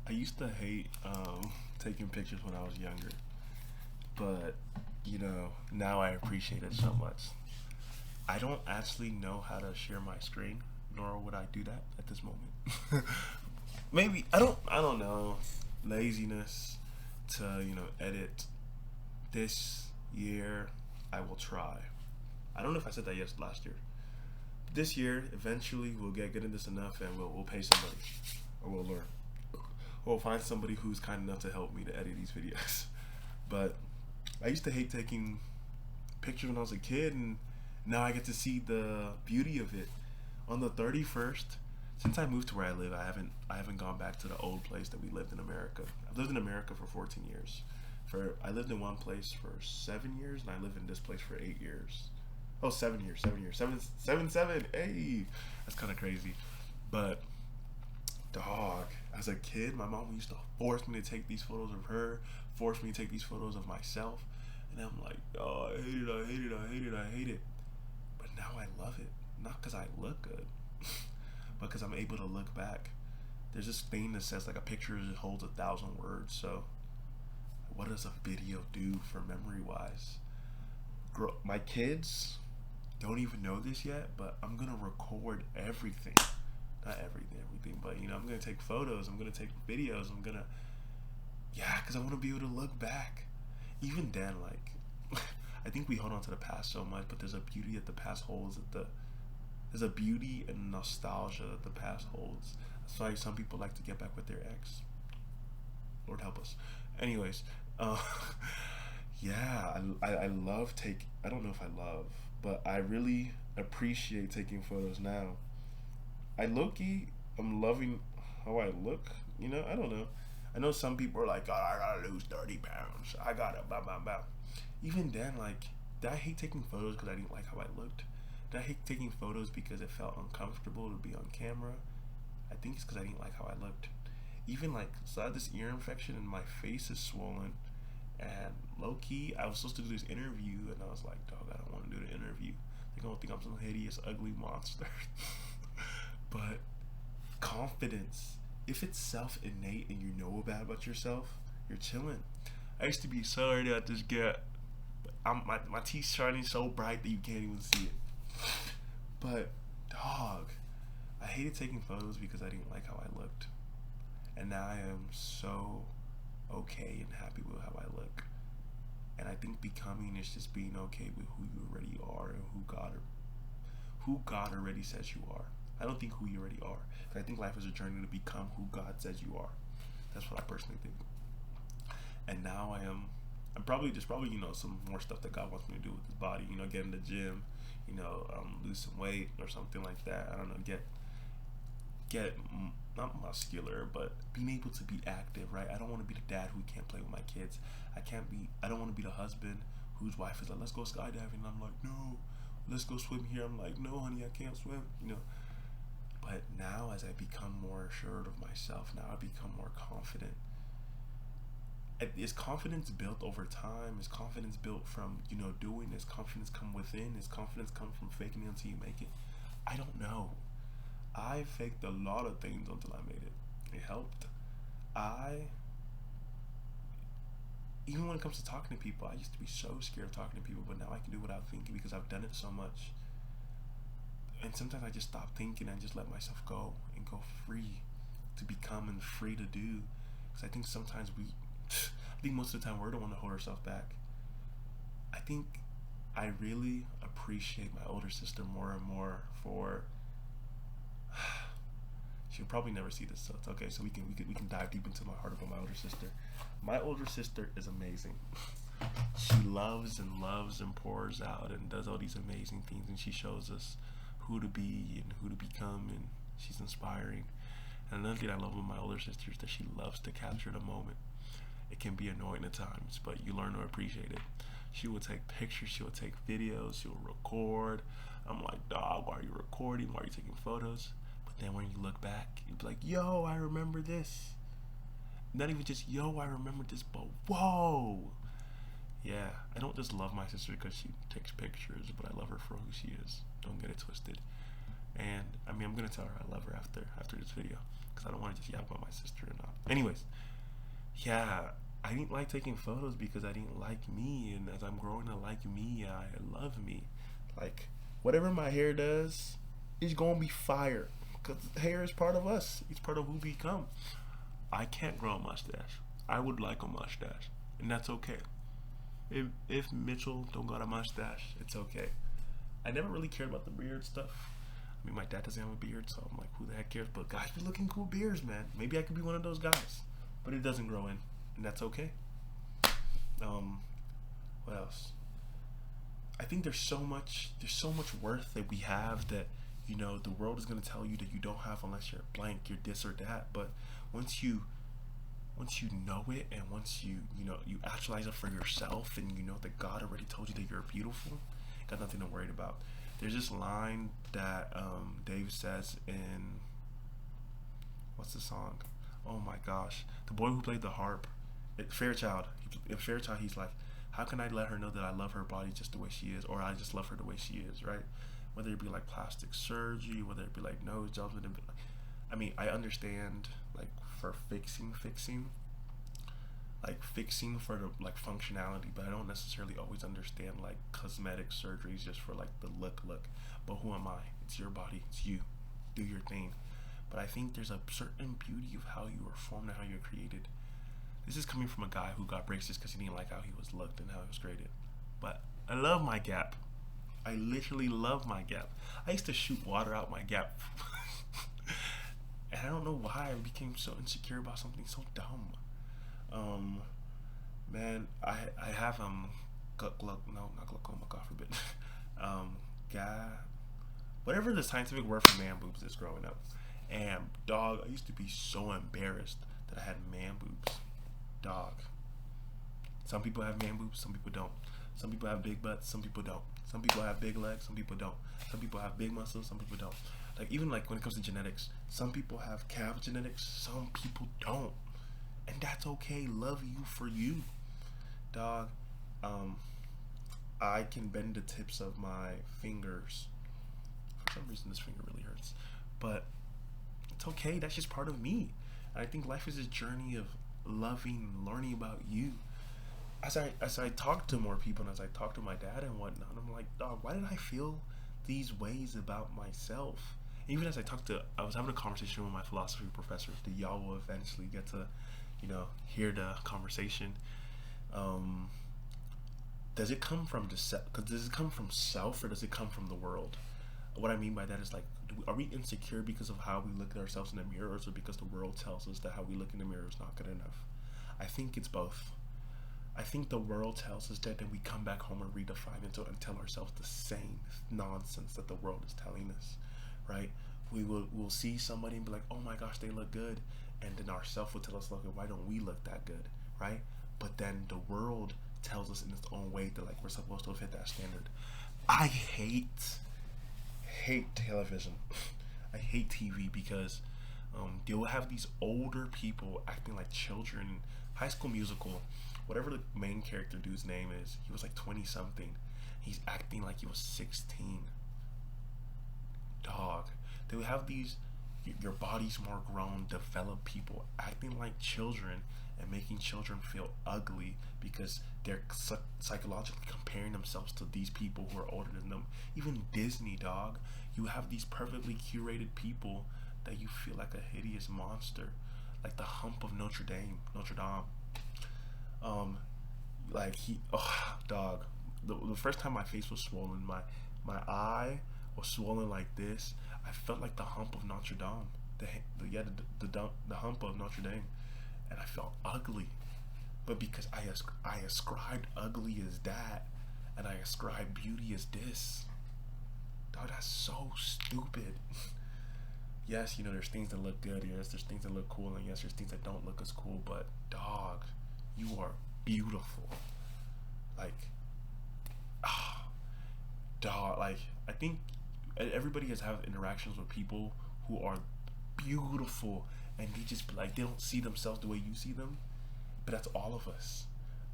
I used to hate taking pictures when I was younger, but now I appreciate it so much. I don't actually know how to share my screen, nor would I do that at this moment. Maybe I don't know. Laziness to, edit this year. I will try. I don't know if I said that last year. This year, eventually, we'll get good at this enough, and we'll pay somebody, or we'll learn. Or we'll find somebody who's kind enough to help me to edit these videos. But I used to hate taking pictures when I was a kid, and now I get to see the beauty of it. On the 31st, since I moved to where I live, I haven't gone back to the old place that we lived in America. I've lived in America for 14 years. I lived in one place for 7 years, and I lived in this place for 8 years. Oh, 7 years, 7 years, seven. Hey, that's kind of crazy. But dog, as a kid, my mom used to force me to take these photos of her, force me to take these photos of myself, and I'm like, oh, I hate it, I hate it, I hate it, I hate it. But now I love it, not because I look good, but because I'm able to look back. There's this thing that says like a picture holds 1,000 words. So, what does a video do for memory wise? My kids don't even know this yet, but I'm gonna record everything. Not everything, but I'm gonna take photos. I'm gonna take videos. Yeah, because I want to be able to look back. Even then, like, I think we hold on to the past so much, but there's a beauty that the past holds. There's a beauty and nostalgia that the past holds. That's why some people like to get back with their ex. Lord help us. Anyways, uh, yeah, I love take. I don't know if I love, but I really appreciate taking photos now. I low key, I'm loving how I look. I don't know. I know some people are like, oh, I gotta lose 30 pounds. I gotta, blah, blah, blah. Even then, like, did I hate taking photos because I didn't like how I looked? Did I hate taking photos because it felt uncomfortable to be on camera? I think it's because I didn't like how I looked. Even like, so I had this ear infection and my face is swollen. And low key, I was supposed to do this interview, and I was like, dog, I don't want to do the interview. They're gonna think I'm some hideous, ugly monster. But confidence, if it's self innate and you know about yourself, you're chilling. I used to be sorry at this get. My teeth shining so bright that you can't even see it. But dog, I hated taking photos because I didn't like how I looked, and now I am so okay and happy with how I look. And I think becoming is just being okay with who you already are and who God already says you are. I don't think who you already are. I think life is a journey to become who God says you are. That's what I personally think. And now I'm probably just some more stuff that God wants me to do with his body. Get in the gym, lose some weight or something like that. I don't know, not muscular, but being able to be active, right? I don't want to be the dad who can't play with my kids. I don't want to be the husband whose wife is like, let's go skydiving. And I'm like, no, let's go swim here. I'm like, no, honey, I can't swim. But now, as I become more assured of myself, now I become more confident. Is confidence built over time? Is confidence built from, doing? Is confidence come within? Is confidence come from faking it until you make it? I don't know. I faked a lot of things until I made it. It helped. Even when it comes to talking to people, I used to be so scared of talking to people, but now I can do without thinking because I've done it so much. And sometimes I just stop thinking and just let myself go and go free to become and free to do. Because I think sometimes I think most of the time we're the one to hold ourselves back. I think I really appreciate my older sister more and more for. She'll probably never see this, so it's okay. So we can dive deep into my heart about my older sister. My older sister is amazing. She loves and pours out and does all these amazing things, and she shows us who to be and who to become, and she's inspiring. And another thing I love with my older sister is that she loves to capture the moment. It can be annoying at times, but you learn to appreciate it. She will take pictures, she will take videos, she will record. I'm like, dog, why are you recording? Why are you taking photos? But then when you look back, you'll be like, yo, I remember this. Not even just, yo, I remember this, but whoa. Yeah, I don't just love my sister because she takes pictures, but I love her for who she is. Don't get it twisted. And I'm gonna tell her I love her after this video, because I don't want to just yap about my sister or not. Anyways, yeah, I didn't like taking photos because I didn't like me, and as I'm growing to like me, I love me. Like whatever my hair does, it's gonna be fire. Cause hair is part of us. It's part of who we become. I can't grow a mustache. I would like a mustache, and that's okay. If Mitchell don't got a mustache, it's okay. I never really cared about the beard stuff. I mean, my dad doesn't have a beard, so I'm like, who the heck cares? But guys be looking cool beards, man. Maybe I could be one of those guys, but it doesn't grow in, and that's okay. Um, what else? I think there's so much worth that we have that the world is gonna tell you that you don't have unless you're blank, you're this or that. But once you once you know it, and once you actualize it for yourself, and you know that God already told you that you're beautiful, got nothing to worry about. There's this line that Dave says in, what's the song? Oh my gosh, the boy who played the harp, Fairchild. In Fairchild, he's like, how can I let her know that I love her body just the way she is, or I just love her the way she is, right? Whether it be like plastic surgery, whether it be like nose jobs, whether it be like, I mean, I understand like for fixing for the like functionality, but I don't necessarily always understand like cosmetic surgeries just for like the look. But who am I? It's your body. It's you. Do your thing. But I think there's a certain beauty of how you were formed and how you're created. This is coming from a guy who got braces because he didn't like how he was looked and how he was created. But I love my gap. I literally love my gap. I used to shoot water out my gap. And I don't know why I became so insecure about something so dumb. Um, Man, I have no, not glaucoma, God forbid. um, God, whatever the scientific word for man boobs is growing up. And dog, I used to be so embarrassed that I had man boobs. Dog. Some people have man boobs, some people don't. Some people have big butts, some people don't. Some people have big legs, some people don't. Some people have big muscles, some people don't. Like even like when it comes to genetics, some people have calf genetics, some people don't. And that's okay. Love you for you. Dog. Um I can bend the tips of my fingers. For some reason this finger really hurts. But it's okay. That's just part of me. And I think life is a journey of loving and learning about you. As I talk to more people and as I talk to my dad and whatnot, I'm like, dog, why did I feel these ways about myself? And even as I was having a conversation with my philosophy professor that y'all will eventually get to, hear the conversation. Um, does it come from does it come from self, or does it come from the world? What I mean by that is like, are we insecure because of how we look at ourselves in the mirror, or is it because the world tells us that how we look in the mirror is not good enough? I think it's both. I think the world tells us that, then we come back home and redefine it and tell ourselves the same nonsense that the world is telling us, right? We'll see somebody and be like, oh my gosh, they look good, and then ourself will tell us, look, why don't we look that good, right? But then the world tells us in its own way that like we're supposed to fit that standard. I hate television. I hate TV because they will have these older people acting like children. High School Musical, whatever the main character dude's name is, he was like 20 something. He's acting like he was 16. Dog. They will have these your body's more grown, developed people acting like children and making children feel ugly because they're psychologically comparing themselves to these people who are older than them. Even Disney, dog. You have these perfectly curated people that you feel like a hideous monster, like the hump of Notre Dame. Like dog. The first time my face was swollen, my eye was swollen like this. I felt like the hump of Notre Dame. The hump of Notre Dame, and I felt ugly. But because I ascribed ugly as that, and I ascribed beauty as this. Dog, that's so stupid. Yes, there's things that look good. Yes, there's things that look cool, and yes, there's things that don't look as cool. But dog, you are beautiful. Like, dog. Like, I think everybody has had interactions with people who are beautiful, and they don't see themselves the way you see them. But that's all of us.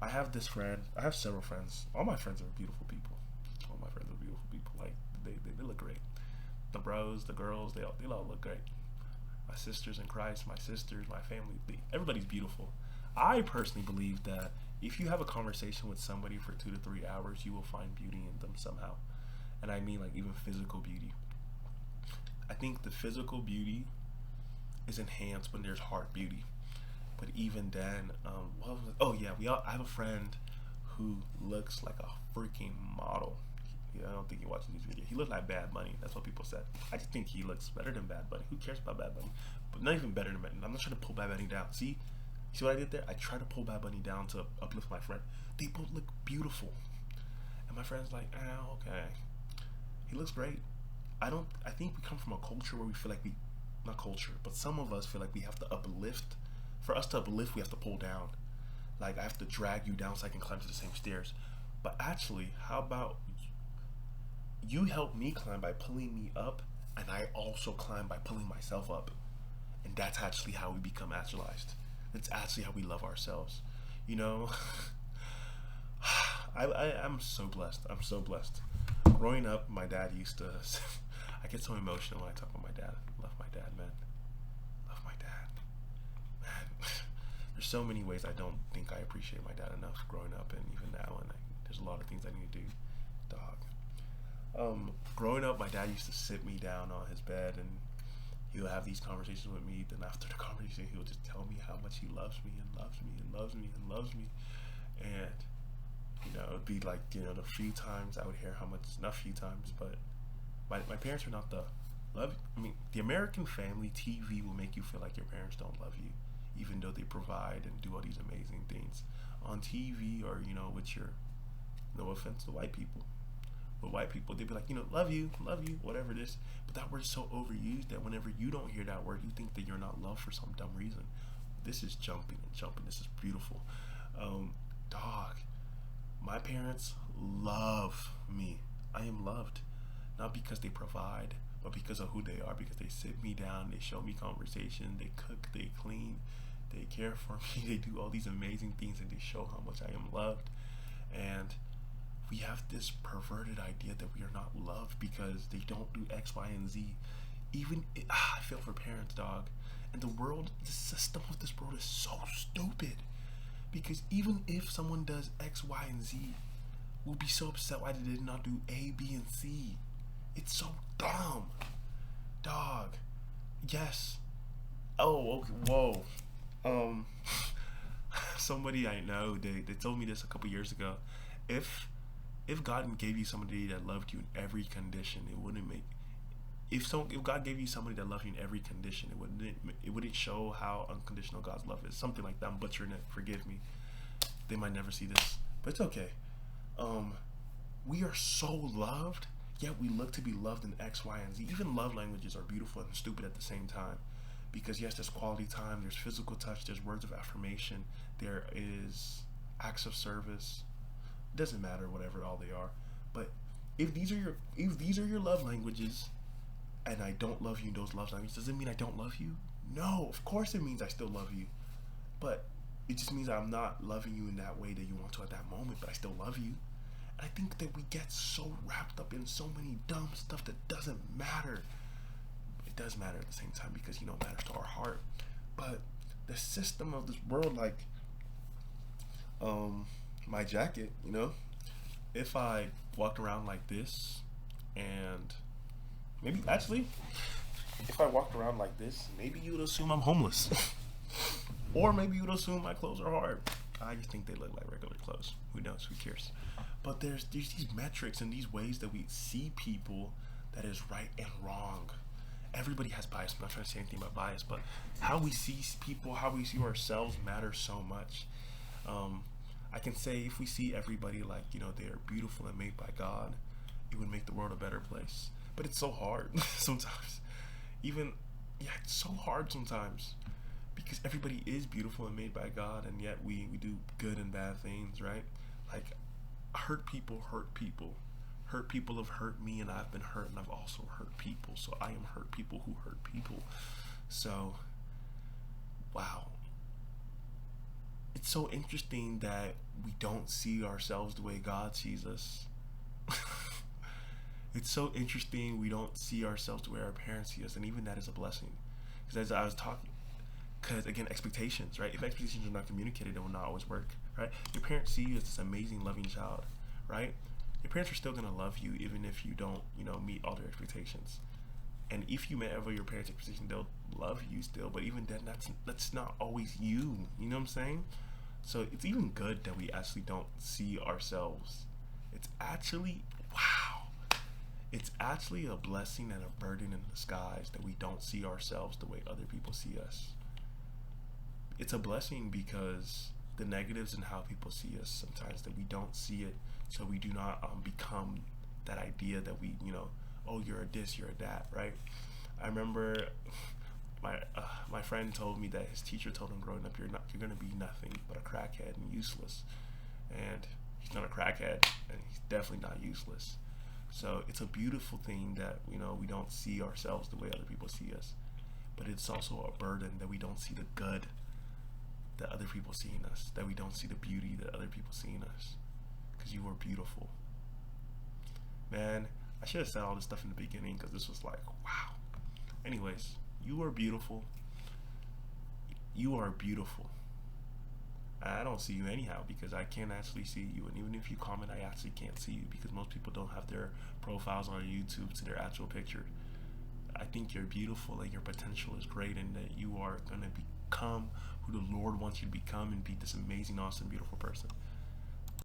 I have this friend. I have several friends. All my friends are beautiful people. All my friends are beautiful people. Like they look great. The bros, the girls, they all look great, my sisters in Christ, my sisters, my family, everybody's beautiful. I personally believe that if you have a conversation with somebody for 2 to 3 hours, you will find beauty in them somehow. And I mean like even physical beauty. I think the physical beauty is enhanced when there's heart beauty. But even then, oh yeah, I have a friend who looks like a freaking model. Yeah, I don't think he watches these videos. He looks like Bad Bunny. That's what people said. I just think he looks better than Bad Bunny. Who cares about Bad Bunny? But not even better than Bad Bunny. I'm not trying to pull Bad Bunny down. See what I did there? I tried to pull Bad Bunny down to uplift my friend. They both look beautiful, and my friend's like, okay, he looks great. I think we come from a culture where we feel like not culture, but some of us feel like we have to uplift. For us to uplift, we have to pull down. Like I have to drag you down so I can climb to the same stairs. But actually, how about you help me climb by pulling me up, and I also climb by pulling myself up. And that's actually how we become actualized. That's actually how we love ourselves. You know, I'm so blessed. I'm so blessed. Growing up, my dad used to. I get so emotional when I talk about my dad. Love my dad, man. Love my dad, man. There's so many ways I don't think I appreciate my dad enough growing up, and even now, and there's a lot of things I need to do, dog. Growing up, my dad used to sit me down on his bed, and he would have these conversations with me. Then after the conversation, he would just tell me how much he loves me and loves me and loves me and loves me. And it'd be like the few times I would hear how much, not few times, but my parents are not the love. I mean, the American family TV will make you feel like your parents don't love you, even though they provide and do all these amazing things on TV, or with your, no offense to white people. But white people, they'd be like, love you, whatever it is. But that word's so overused that whenever you don't hear that word, you think that you're not loved for some dumb reason. This is jumping and jumping. This is beautiful. Dog, my parents love me. I am loved. Not because they provide, but because of who they are. Because they sit me down, they show me conversation, they cook, they clean, they care for me, they do all these amazing things, and they show how much I am loved. And we have this perverted idea that we are not loved because they don't do X, Y, and Z. I feel for parents, dog. And the system of this world is so stupid. Because even if someone does X, Y, and Z, we'll be so upset why they did not do A, B, and C. It's so dumb. Dog. Yes. Oh, okay. Whoa. Somebody I know, they told me this a couple years ago. If God gave you somebody that loved you in every condition, it wouldn't make. If God gave you somebody that loved you in every condition, it wouldn't show how unconditional God's love is. Something like that. I'm butchering it. Forgive me. They might never see this, but it's okay. We are so loved, yet we look to be loved in X, Y, and Z. Even love languages are beautiful and stupid at the same time, because yes, there's quality time, there's physical touch, there's words of affirmation, there is acts of service. Doesn't matter, whatever all they are. But if these are your love languages, and I don't love you in those love languages, does it mean I don't love you? No, of course it means I still love you. But it just means I'm not loving you in that way that you want to at that moment, but I still love you. And I think that we get so wrapped up in so many dumb stuff that doesn't matter. It does matter at the same time, because it matters to our heart. But the system of this world, like my jacket, if I walked around like this, and maybe actually, if I walked around like this, maybe you would assume I'm homeless. Or maybe you would assume my clothes are hard. I just think they look like regular clothes. Who knows? Who cares? But there's these metrics and these ways that we see people that is right and wrong. Everybody has bias. I'm not trying to say anything about bias, but how we see people, how we see ourselves matters so much. I can say if we see everybody like, they are beautiful and made by God, it would make the world a better place. But it's so hard sometimes. It's so hard sometimes. Because everybody is beautiful and made by God, and yet we do good and bad things, right? Like, hurt people hurt people. Hurt people have hurt me, and I've been hurt, and I've also hurt people. So I am hurt people who hurt people. So, wow. It's so interesting that we don't see ourselves the way God sees us. It's so interesting we don't see ourselves the way our parents see us, and even that is a blessing. Because as I was talking, because again, expectations, right? If expectations are not communicated, it will not always work, right? Your parents see you as this amazing, loving child, right? Your parents are still gonna love you even if you don't, meet all their expectations. And if you met ever your parents' expectations, they'll love you still. But even then, that's not always you. You know what I'm saying? So it's even good that we actually don't see ourselves. It's actually wow. It's actually a blessing and a burden in disguise that we don't see ourselves the way other people see us. It's a blessing because the negatives in how people see us sometimes that we don't see it, so we do not become that idea that we, oh, you're a this, you're a that, right? I remember my friend told me that his teacher told him growing up, you're gonna be nothing but a crackhead and useless, and he's not a crackhead, and he's definitely not useless. So it's a beautiful thing that we don't see ourselves the way other people see us, but it's also a burden that we don't see the good that other people see in us, that we don't see the beauty that other people see in us, because you are beautiful, man. I should have said all this stuff in the beginning because this was like wow. Anyways, you are beautiful. You are beautiful. I don't see you anyhow because I can't actually see you, and even if you comment, I actually can't see you because most people don't have their profiles on YouTube to their actual picture. I think you're beautiful and your potential is great, and that you are gonna become who the Lord wants you to become and be this amazing, awesome, beautiful person.